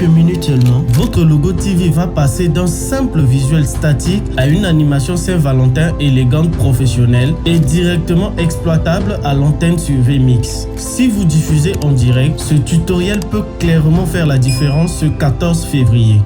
quelques minutes seulement, votre logo TV va passer d'un simple visuel statique à une animation Saint-Valentin élégante professionnelle et directement exploitable à l'antenne sur vMix. Si vous diffusez en direct, ce tutoriel peut clairement faire la différence ce 14 février.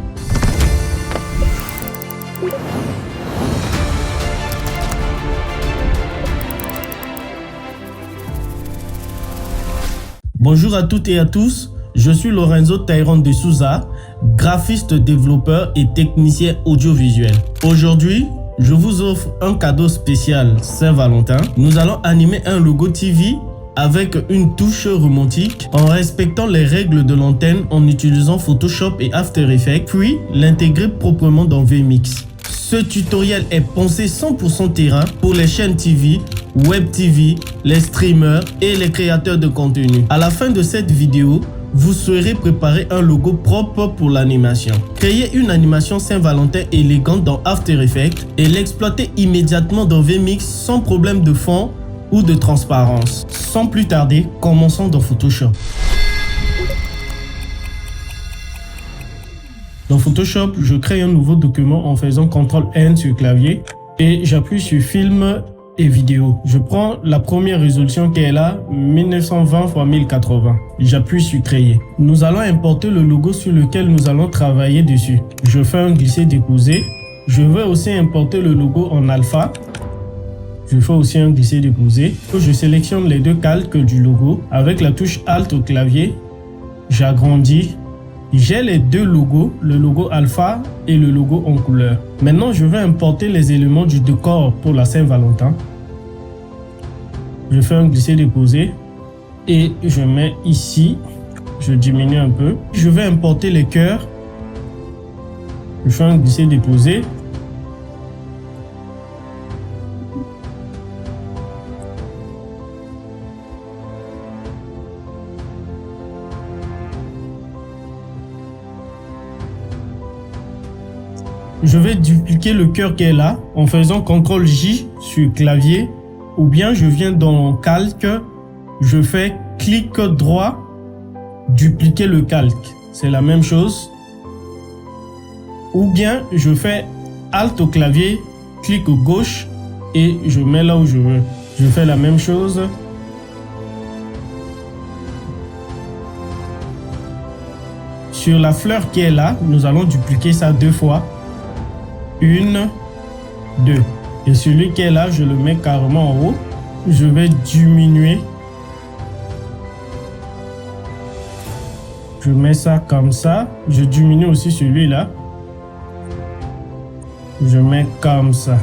Bonjour à toutes et à tous, je suis Lorenzo Tyrone de Souza, graphiste, développeur et technicien audiovisuel. Aujourd'hui, je vous offre un cadeau spécial Saint-Valentin. Nous allons animer un logo TV avec une touche romantique en respectant les règles de l'antenne en utilisant Photoshop et After Effects, puis l'intégrer proprement dans vMix. Ce tutoriel est pensé 100% terrain pour les chaînes TV, Web TV, les streamers et les créateurs de contenu. À la fin de cette vidéo, vous saurez préparer un logo propre pour l'animation. Créez une animation Saint-Valentin élégante dans After Effects et l'exploiter immédiatement dans vMix sans problème de fond ou de transparence. Sans plus tarder, commençons dans Photoshop. Dans Photoshop, je crée un nouveau document en faisant CTRL-N sur clavier et j'appuie sur Film et Vidéo. Je prends la première résolution qui est là, 1920 x 1080. J'appuie sur Créer. Nous allons importer le logo sur lequel nous allons travailler dessus. Je fais un glisser-déposer. Je vais aussi importer le logo en alpha. Je fais aussi un glisser-déposer. Je sélectionne les deux calques du logo. Avec la touche Alt au clavier, j'agrandis. J'ai les deux logos, le logo alpha et le logo en couleur. Maintenant, je vais importer les éléments du décor pour la Saint-Valentin. Je fais un glisser-déposer et je mets ici. Je diminue un peu. Je vais importer les cœurs. Je fais un glisser-déposer. Je vais dupliquer le cœur qui est là en faisant CTRL-J sur clavier ou bien je viens dans calque, je fais clic droit, dupliquer le calque. C'est la même chose. Ou bien je fais Alt au clavier, clic gauche et je mets là où je veux. Je fais la même chose. Sur la fleur qui est là, nous allons dupliquer ça deux fois. 1, 2. Et celui qui est là, je le mets carrément en haut. Je vais diminuer. Je mets ça comme ça. Je diminue aussi celui-là. Je mets comme ça.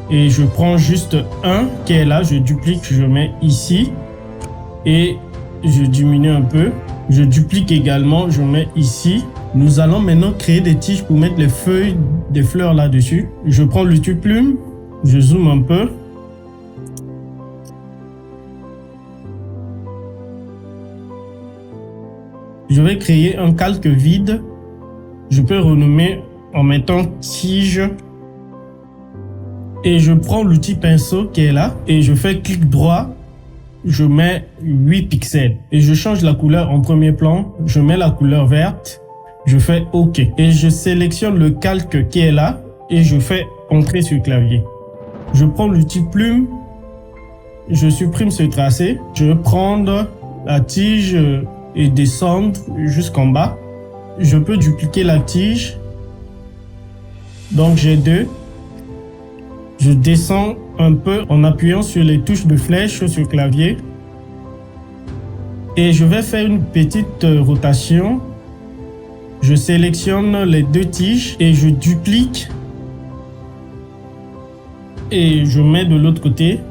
Et je prends juste un qui est là. Je duplique, je mets ici. Et je diminue un peu. Je duplique également, je mets ici. Nous allons maintenant créer des tiges pour mettre les feuilles des fleurs là-dessus. Je prends l'outil plume, je zoome un peu. Je vais créer un calque vide. Je peux renommer en mettant tige. Et je prends l'outil pinceau qui est là et je fais clic droit. Je mets 8 pixels et je change la couleur en premier plan. Je mets la couleur verte. Je fais OK et je sélectionne le calque qui est là et je fais Entrée sur clavier. Je prends l'outil plume, je supprime ce tracé, je vais prendre la tige et descendre jusqu'en bas. Je peux dupliquer la tige, donc j'ai deux. Je descends un peu en appuyant sur les touches de flèche sur clavier et je vais faire une petite rotation. Je sélectionne les deux tiges et je duplique et je mets de l'autre côté.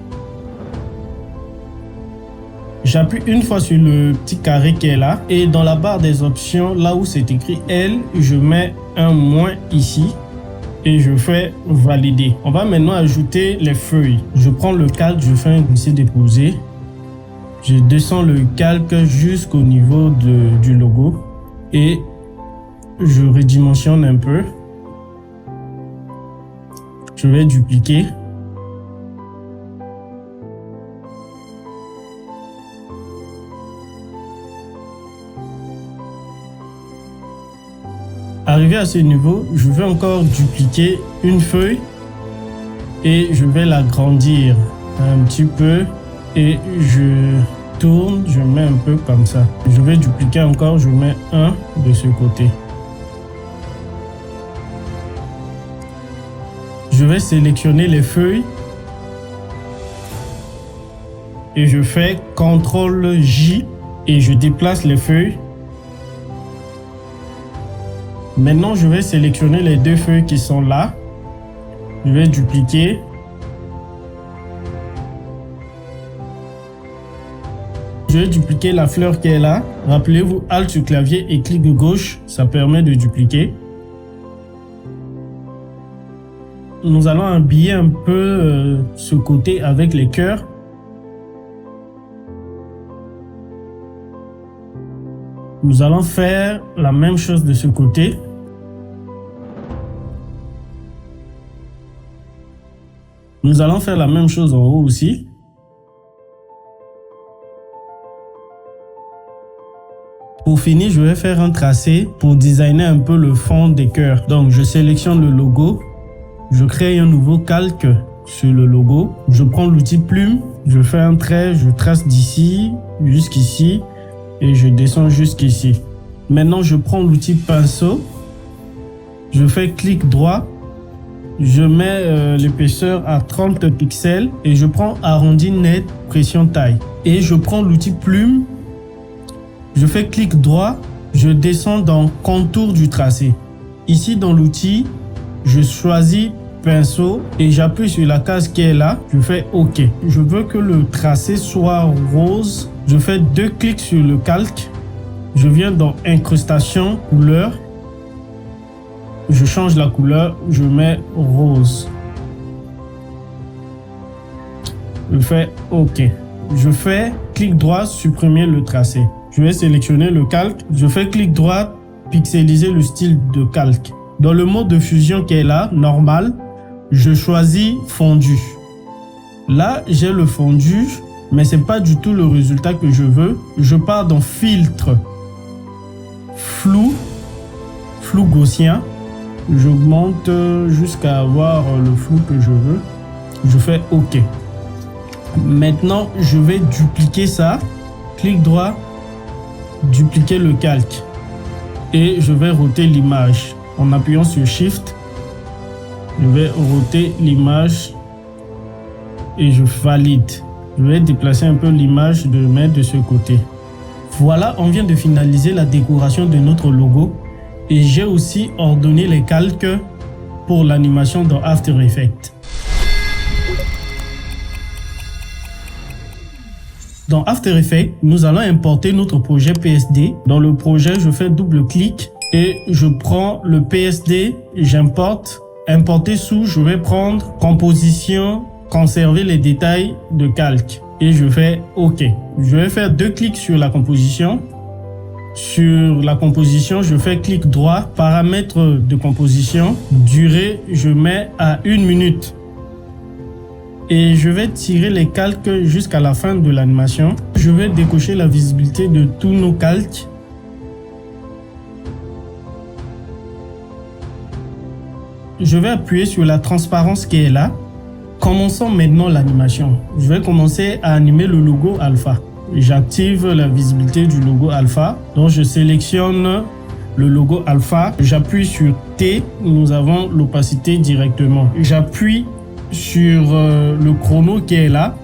J'appuie une fois sur le petit carré qui est là et dans la barre des options, là où c'est écrit L, je mets un moins ici et je fais valider. On va maintenant ajouter les feuilles. Je prends le calque, je fais un glisser-déposer. Je descends le calque jusqu'au niveau du logo et je redimensionne un peu. Je vais dupliquer. Arrivé à ce niveau, je vais encore dupliquer une feuille et je vais l'agrandir un petit peu et je tourne, je mets un peu comme ça. Je vais dupliquer encore, je mets un de ce côté. Je vais sélectionner les feuilles et je fais CTRL J et je déplace les feuilles. Maintenant, je vais sélectionner les deux feuilles qui sont là. Je vais dupliquer. Je vais dupliquer la fleur qui est là. Rappelez-vous, Alt sur clavier et clic gauche, ça permet de dupliquer. Nous allons habiller un peu ce côté avec les cœurs. Nous allons faire la même chose de ce côté. Nous allons faire la même chose en haut aussi. Pour finir, je vais faire un tracé pour designer un peu le fond des cœurs. Donc, je sélectionne le logo. Je crée un nouveau calque sur le logo. Je prends l'outil plume. Je fais un trait. Je trace d'ici jusqu'ici. Et je descends jusqu'ici. Maintenant, je prends l'outil pinceau. Je fais clic droit. Je mets l'épaisseur à 30 pixels. Et je prends arrondi net, pression taille. Et je prends l'outil plume. Je fais clic droit. Je descends dans contour du tracé. Ici, dans l'outil, je choisis pinceau et j'appuie sur la case qui est là. Je fais OK. Je veux que le tracé soit rose. Je fais deux clics sur le calque. Je viens dans incrustation, couleur. Je change la couleur. Je mets rose. Je fais OK. Je fais clic droit, supprimer le tracé. Je vais sélectionner le calque. Je fais clic droit, pixeliser le style de calque. Dans le mode de fusion qui est là, normal, je choisis fondu. Là, j'ai le fondu, mais ce n'est pas du tout le résultat que je veux. Je pars dans filtre, flou gaussien. J'augmente jusqu'à avoir le flou que je veux. Je fais OK. Maintenant, je vais dupliquer ça. Clic droit, dupliquer le calque. Et je vais roter l'image. En appuyant sur Shift, je vais roter l'image et je valide. Je vais déplacer un peu l'image, de mettre de ce côté. Voilà, on vient de finaliser la décoration de notre logo et j'ai aussi ordonné les calques pour l'animation dans After Effects. Dans After Effects, nous allons importer notre projet PSD. Dans le projet, je fais double clic et je prends le PSD, j'importe. Importer sous, je vais prendre composition, conserver les détails de calque. Et je fais OK. Je vais faire deux clics sur la composition. Sur la composition, je fais clic droit, paramètres de composition, durée, je mets à 1 minute. Et je vais tirer les calques jusqu'à la fin de l'animation. Je vais décocher la visibilité de tous nos calques. Je vais appuyer sur la transparence qui est là. Commençons maintenant l'animation. Je vais commencer à animer le logo alpha. J'active la visibilité du logo alpha. Donc je sélectionne le logo alpha. J'appuie sur T. Nous avons l'opacité directement. J'appuie sur le chrono qui est là.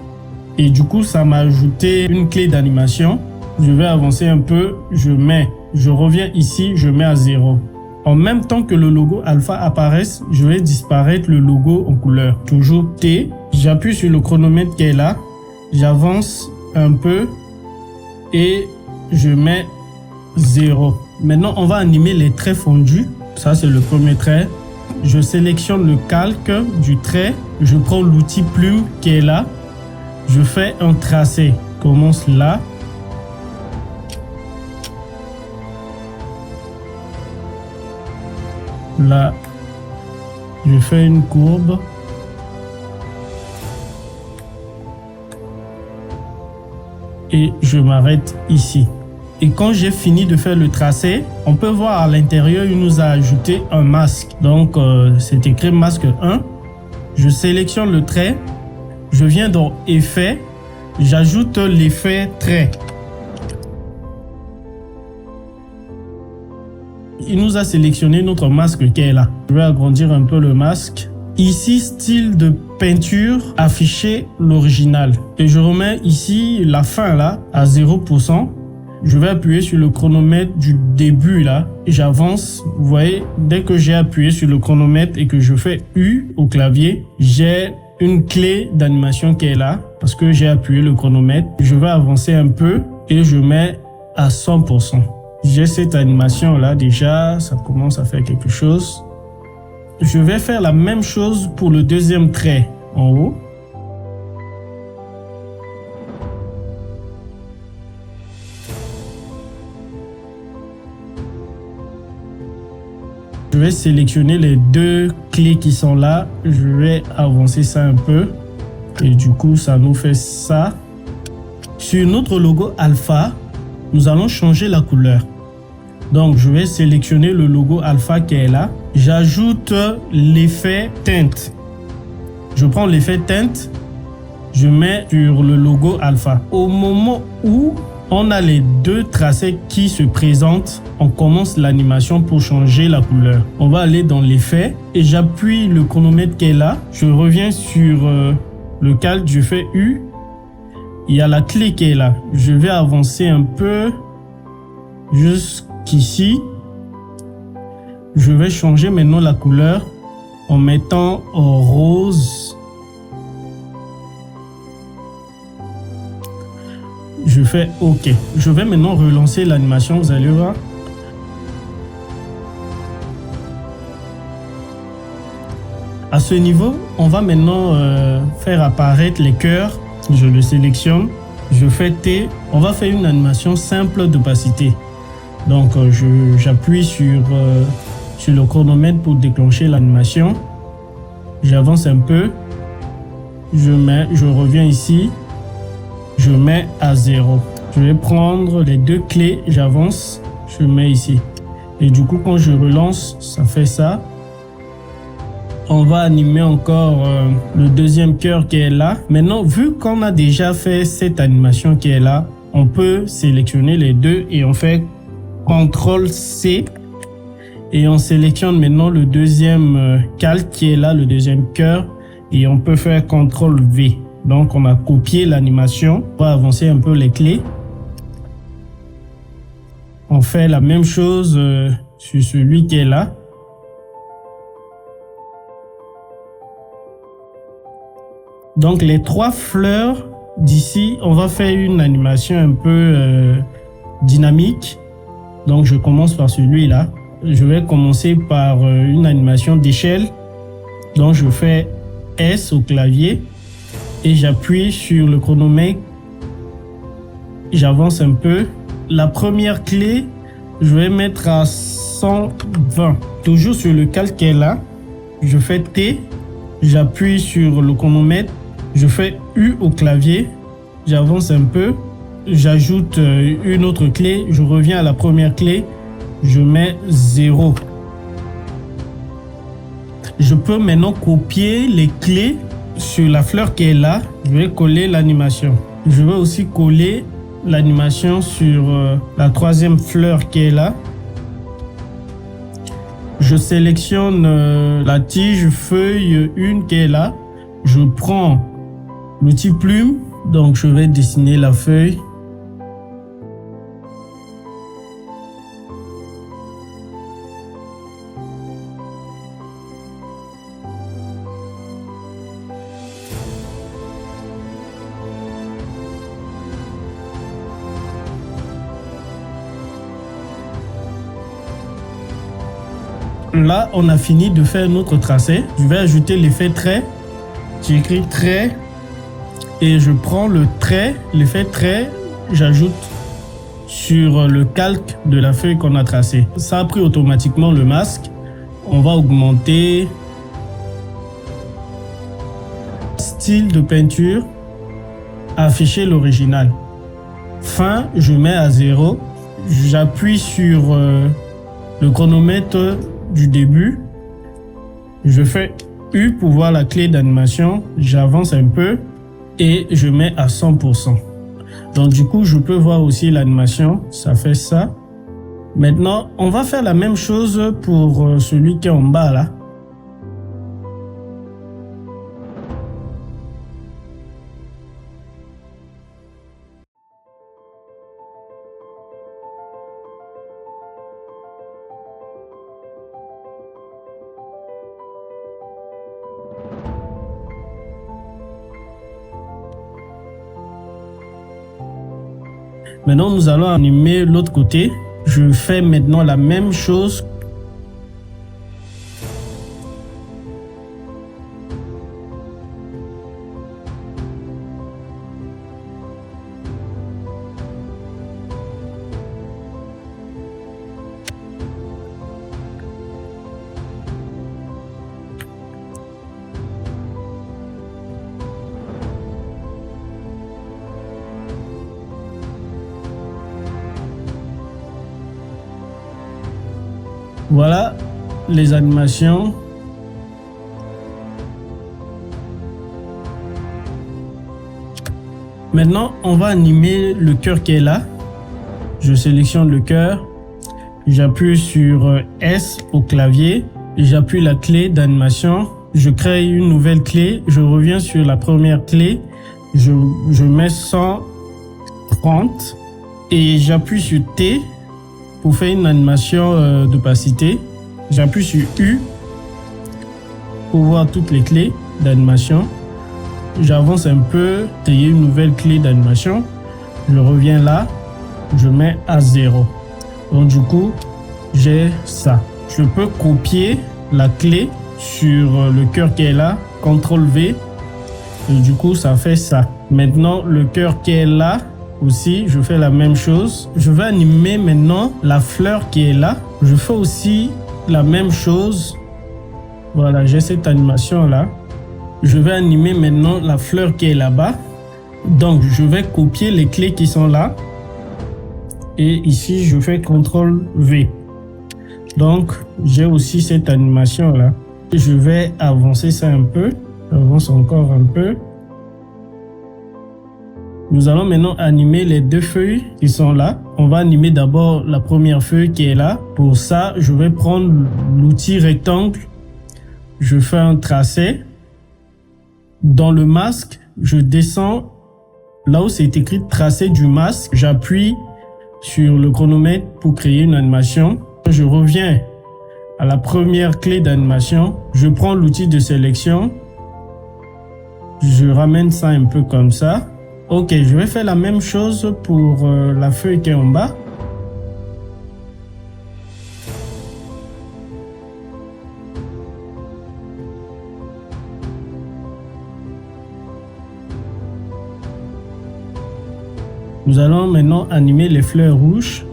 Et du coup, ça m'a ajouté une clé d'animation. Je vais avancer un peu. Je reviens ici, je mets à 0. En même temps que le logo alpha apparaisse, je vais disparaître le logo en couleur. Toujours T. J'appuie sur le chronomètre qui est là. J'avance un peu et je mets 0. Maintenant, on va animer les traits fondus. Ça, c'est le premier trait. Je sélectionne le calque du trait. Je prends l'outil plume qui est là. Je fais un tracé. Commence là. Là, je fais une courbe. Et je m'arrête ici. Et quand j'ai fini de faire le tracé, on peut voir à l'intérieur, il nous a ajouté un masque. Donc, c'est écrit masque 1. Je sélectionne le trait. Je viens dans Effet. J'ajoute l'effet trait. Il nous a sélectionné notre masque qui est là. Je vais agrandir un peu le masque. Ici, style de peinture, afficher l'original. Et je remets ici la fin là à 0%. Je vais appuyer sur le chronomètre du début là et j'avance. Vous voyez, dès que j'ai appuyé sur le chronomètre et que je fais U au clavier, j'ai une clé d'animation qui est là parce que j'ai appuyé le chronomètre. Je vais avancer un peu et je mets à 100%. J'ai cette animation là déjà, ça commence à faire quelque chose. Je vais faire la même chose pour le deuxième trait en haut. Je vais sélectionner les deux clés qui sont là. Je vais avancer ça un peu. Et du coup, ça nous fait ça. Sur notre logo alpha, nous allons changer la couleur. Donc, je vais sélectionner le logo alpha qui est là. J'ajoute l'effet teinte. Je prends l'effet teinte. Je mets sur le logo alpha. Au moment où on a les deux tracés qui se présentent, on commence l'animation pour changer la couleur. On va aller dans l'effet et j'appuie le chronomètre qui est là. Je reviens sur le calque, je fais U. Il y a la clé qui est là. Je vais avancer un peu jusqu'ici. Je vais changer maintenant la couleur en mettant en rose. Je fais OK. Je vais maintenant relancer l'animation, vous allez voir. À ce niveau, on va maintenant faire apparaître les cœurs. Je le sélectionne. Je fais T. On va faire une animation simple d'opacité. Donc, j'appuie sur le chronomètre pour déclencher l'animation. J'avance un peu. Je reviens ici. Je mets à 0. Je vais prendre les deux clés, j'avance, je mets ici. Et du coup, quand je relance, ça fait ça. On va animer encore le deuxième cœur qui est là. Maintenant, vu qu'on a déjà fait cette animation qui est là, on peut sélectionner les deux et on fait CTRL-C. Et on sélectionne maintenant le deuxième calque qui est là, le deuxième cœur. Et on peut faire CTRL-V. Donc, on a copié l'animation. On va avancer un peu les clés. On fait la même chose sur celui qui est là. Donc, les trois fleurs d'ici, on va faire une animation un peu dynamique. Donc, je commence par celui-là. Je vais commencer par une animation d'échelle. Donc, je fais S au clavier. Et j'appuie sur le chronomètre. J'avance un peu. La première clé, je vais mettre à 120. Toujours sur le calque qui est là. Je fais T. J'appuie sur le chronomètre. Je fais U au clavier. J'avance un peu. J'ajoute une autre clé. Je reviens à la première clé. Je mets 0. Je peux maintenant copier les clés sur la fleur qui est là. Je vais coller l'animation. Je vais aussi coller l'animation sur la troisième fleur qui est là. Je sélectionne la tige feuille 1 qui est là. Je prends l'outil plume. Donc je vais dessiner la feuille. Là, on a fini de faire notre tracé. Je vais ajouter l'effet trait. J'écris trait et je prends le trait, l'effet trait, j'ajoute sur le calque de la feuille qu'on a tracée. Ça a pris automatiquement le masque. On va augmenter. Style de peinture. Afficher l'original. Fin, je mets à 0. j'appuie sur le chronomètre du début. Je fais U pour voir la clé d'animation. J'avance un peu et je mets à 100%. Donc du coup, je peux voir aussi l'animation. Ça fait ça. Maintenant, on va faire la même chose pour celui qui est en bas là. Maintenant, nous allons animer l'autre côté. Je fais maintenant la même chose. Voilà les animations. Maintenant, on va animer le cœur qui est là. Je sélectionne le cœur. J'appuie sur S au clavier. J'appuie la clé d'animation. Je crée une nouvelle clé. Je reviens sur la première clé. Je mets 130 et j'appuie sur T pour faire une animation d'opacité. J'appuie sur U pour voir toutes les clés d'animation. J'avance un peu, créer une nouvelle clé d'animation. Je reviens là, je mets à 0. Donc du coup, j'ai ça. Je peux copier la clé sur le cœur qui est là, CTRL V. Et du coup, ça fait ça. Maintenant, le cœur qui est là, aussi, je fais la même chose. Je vais animer maintenant la fleur qui est là. Je fais aussi la même chose. Voilà, j'ai cette animation là. Je vais animer maintenant la fleur qui est là-bas. Donc, je vais copier les clés qui sont là. Et ici, je fais CTRL V. Donc, j'ai aussi cette animation là. Je vais avancer ça un peu. J'avance encore un peu. Nous allons maintenant animer les deux feuilles qui sont là. On va animer d'abord la première feuille qui est là. Pour ça, je vais prendre l'outil rectangle. Je fais un tracé. Dans le masque, je descends là où c'est écrit tracé du masque. J'appuie sur le chronomètre pour créer une animation. Je reviens à la première clé d'animation. Je prends l'outil de sélection. Je ramène ça un peu comme ça. Ok, je vais faire la même chose pour la feuille qui est en bas. Nous allons maintenant animer les fleurs rouges.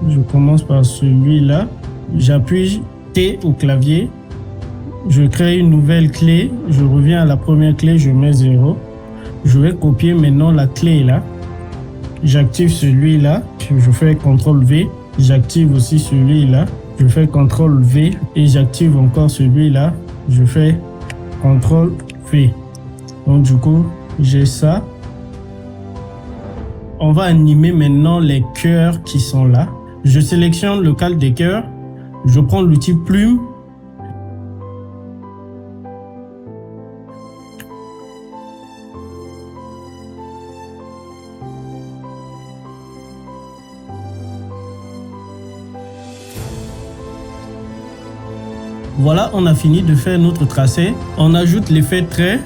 Je commence par celui-là. J'appuie T au clavier. Je crée une nouvelle clé. Je reviens à la première clé, je mets 0. Je vais copier maintenant la clé là. J'active celui-là. Je fais CTRL V. J'active aussi celui-là. Je fais CTRL V et j'active encore celui-là. Je fais CTRL V. Donc du coup, j'ai ça. On va animer maintenant les cœurs qui sont là. Je sélectionne le calque des cœurs. Je prends l'outil plume. Voilà, on a fini de faire notre tracé. On ajoute l'effet trait.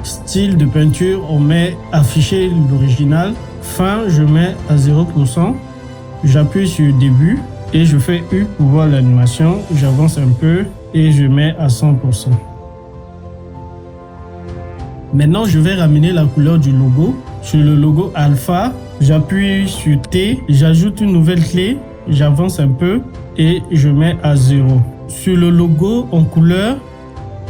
Style de peinture, on met afficher l'original. Fin, je mets à 0%. J'appuie sur début et je fais U pour voir l'animation. J'avance un peu et je mets à 100%. Maintenant, je vais ramener la couleur du logo. Sur le logo alpha, j'appuie sur T, j'ajoute une nouvelle clé. J'avance un peu et je mets à 0. Sur le logo en couleur,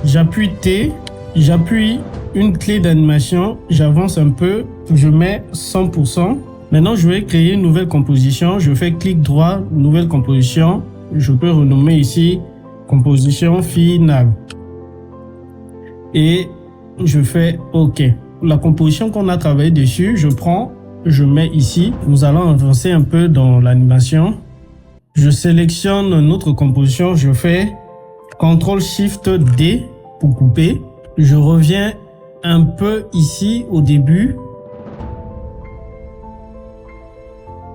j'appuie T, j'appuie une clé d'animation, j'avance un peu je mets 100%. Maintenant, je vais créer une nouvelle composition. Je fais clic droit, nouvelle composition. Je peux renommer ici composition finale. Et je fais OK. La composition qu'on a travaillé dessus, je mets ici. Nous allons avancer un peu dans l'animation. Je sélectionne notre composition. Je fais CTRL-SHIFT-D pour couper. Je reviens un peu ici au début.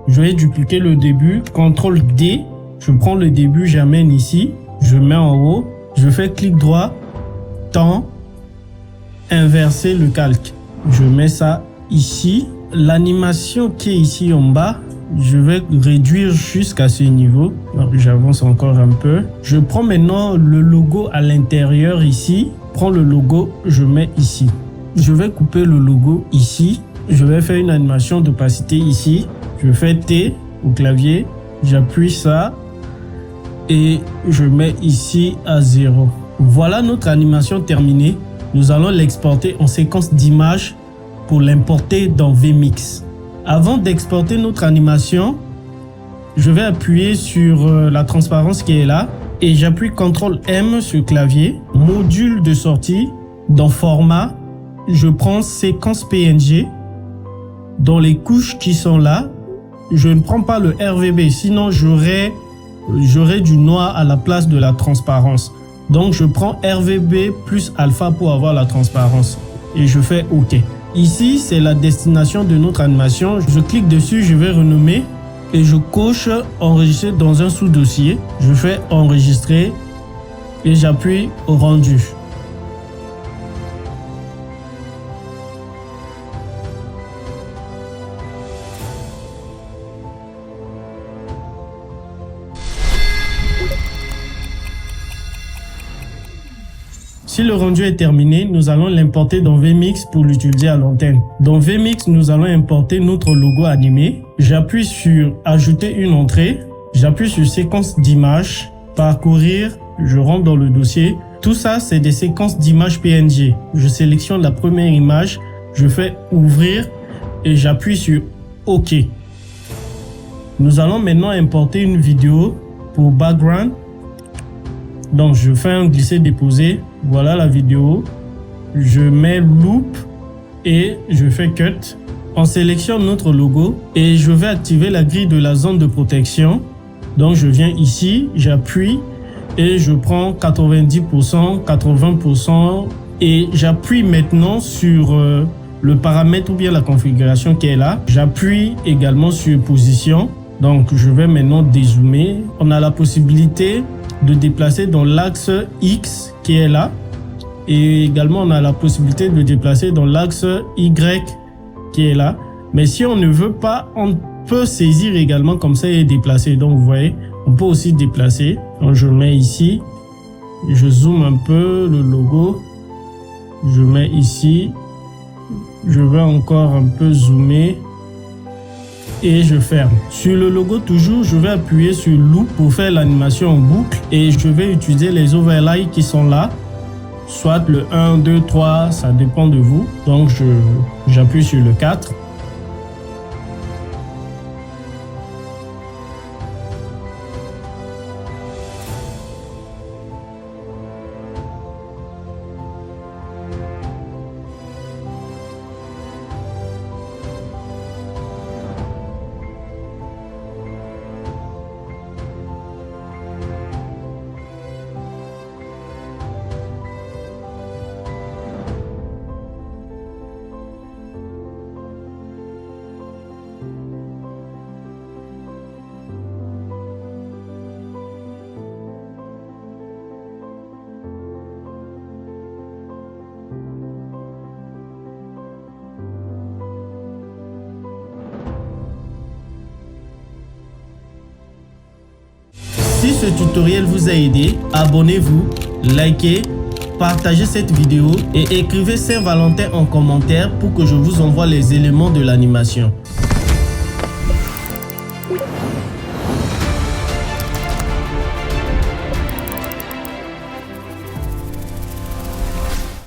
Je vais dupliquer le début. CTRL-D. Je prends le début, j'amène ici. Je mets en haut. Je fais clic droit. Temps. Inverser le calque. Je mets ça ici. L'animation qui est ici en bas, je vais réduire jusqu'à ce niveau. J'avance encore un peu. Je prends maintenant le logo à l'intérieur ici. Prends le logo, je mets ici. Je vais couper le logo ici. Je vais faire une animation d'opacité ici. Je fais T au clavier. J'appuie ça et je mets ici à 0. Voilà notre animation terminée. Nous allons l'exporter en séquence d'images pour l'importer dans vMix. Avant d'exporter notre animation, je vais appuyer sur la transparence qui est là et j'appuie CTRL-M sur le clavier, module de sortie, dans format, je prends séquence PNG, dans les couches qui sont là, je ne prends pas le RVB, sinon j'aurai du noir à la place de la transparence. Donc je prends RVB plus alpha pour avoir la transparence et je fais OK. Ici, c'est la destination de notre animation. Je clique dessus, je vais renommer et je coche enregistrer dans un sous-dossier. Je fais enregistrer et j'appuie au rendu. Si le rendu est terminé, nous allons l'importer dans vMix pour l'utiliser à l'antenne. Dans vMix, nous allons importer notre logo animé. J'appuie sur ajouter une entrée. J'appuie sur séquence d'images, parcourir, je rentre dans le dossier. Tout ça, c'est des séquences d'images PNG. Je sélectionne la première image, je fais ouvrir et j'appuie sur OK. Nous allons maintenant importer une vidéo pour background. Donc, je fais un glisser-déposer. Voilà la vidéo. Je mets loop et je fais cut. On sélectionne notre logo et je vais activer la grille de la zone de protection. Donc, je viens ici, j'appuie et je prends 90%, 80% et j'appuie maintenant sur le paramètre ou bien la configuration qui est là. J'appuie également sur position. Donc, je vais maintenant dézoomer. On a la possibilité de déplacer dans l'axe X qui est là et également on a la possibilité de déplacer dans l'axe Y qui est là, mais si on ne veut pas, on peut saisir également comme ça et déplacer. Donc vous voyez, on peut aussi déplacer. Donc je mets ici, je zoome un peu le logo, je mets ici, je vais encore un peu zoomer et je ferme. Sur le logo toujours, je vais appuyer sur loop pour faire l'animation en boucle et je vais utiliser les overlays qui sont là, soit le 1, 2, 3, ça dépend de vous. Donc j'appuie sur le 4. Si ce tutoriel vous a aidé, abonnez-vous, likez, partagez cette vidéo et écrivez Saint-Valentin en commentaire pour que je vous envoie les éléments de l'animation.